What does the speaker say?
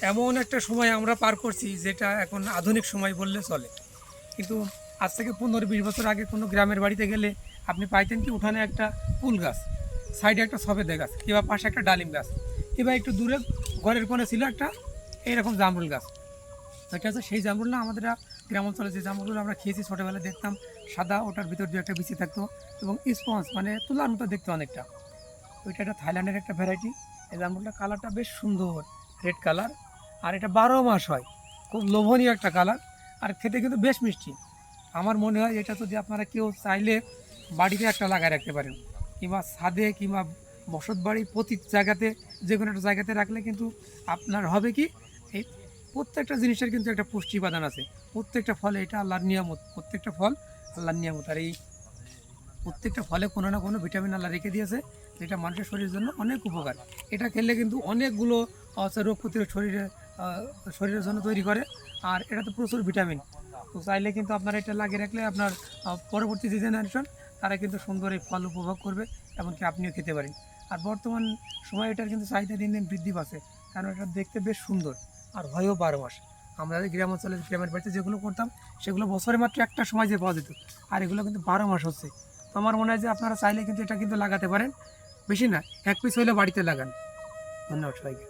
এমন একটা সময় আমরা পার করছি যেটা এখন আধুনিক সময় বললে চলে। কিন্তু আজ থেকে 15-20 বছর আগে কোনো গ্রামের বাড়িতে গেলে আপনি পাইতেন কি উঠানে একটা কুল গাছ, সাইডে একটা সবেদা গাছ, কিংবা পাশে একটা ডালিম গাছ, কিংবা একটু দূরে ঘরের কোণে ছিল একটা এইরকম জামরুল গাছ। এটা হচ্ছে সেই জামরুল না, আমাদের গ্রাম অঞ্চলে যে জামরুল আমরা খেয়েছি ছোটোবেলায়, দেখতাম সাদা, ওটার ভিতর দিয়ে একটা বিচি থাকতো এবং স্পঞ্জ মানে তুলার মতো দেখতে অনেকটা। ওইটা একটা থাইল্যান্ডের একটা ভ্যারাইটি। এই জামরুলটা কালারটা বেশ সুন্দর, রেড কালার, আর এটা 12 মাস হয়, খুব লোভনীয় একটা কালার, আর খেতে কিন্তু বেশ মিষ্টি। আমার মনে হয় এটা যদি আপনারা কেউ চাইলে বাড়িতে একটা লাগায় রাখতে পারেন, কিংবা ছাদে, কিংবা বসত বাড়ি, প্রতি জায়গাতে, যে কোনো একটা জায়গাতে রাখলে কিন্তু আপনার হবে কি, এই প্রত্যেকটা জিনিসের কিন্তু একটা পুষ্টি উপাদান আছে। প্রত্যেকটা ফলে, এটা আল্লাহর নিয়ামত, প্রত্যেকটা ফল আল্লাহর নিয়ামত। আর এই প্রত্যেকটা ফলে কোনো না কোনো ভিটামিন আল্লাহ রেখে দিয়েছে, যেটা মানুষের শরীরের জন্য অনেক উপকার। এটা খেলে কিন্তু অনেকগুলো রোগ প্রতিরোধ শরীরের জন্য তৈরি করে। আর এটা তো প্রচুর ভিটামিন। তো চাইলে কিন্তু আপনারা এটা লাগিয়ে রাখলে আপনার পরবর্তী যে জেনারেশন, তারা কিন্তু সুন্দর এই ফল উপভোগ করবে, এমনকি আপনিও খেতে পারেন। আর বর্তমান সময়ে এটার কিন্তু চাহিদা দিন দিন বৃদ্ধি পাচ্ছে, কারণ এটা দেখতে বেশ সুন্দর, আর হয়ও 12 মাস। আমরা গ্রাম অঞ্চলে, গ্রামের বাড়িতে যেগুলো করতাম, সেগুলো বছরে মাত্র একটা সময় যে পাওয়া যেত, আর এগুলো কিন্তু 12 মাস হচ্ছে। তো আমার মনে হয় যে আপনারা চাইলে কিন্তু এটা কিন্তু লাগাতে পারেন, বেশি না, 1 পিস হইলে বাড়িতে লাগান। ধন্যবাদ সবাইকে।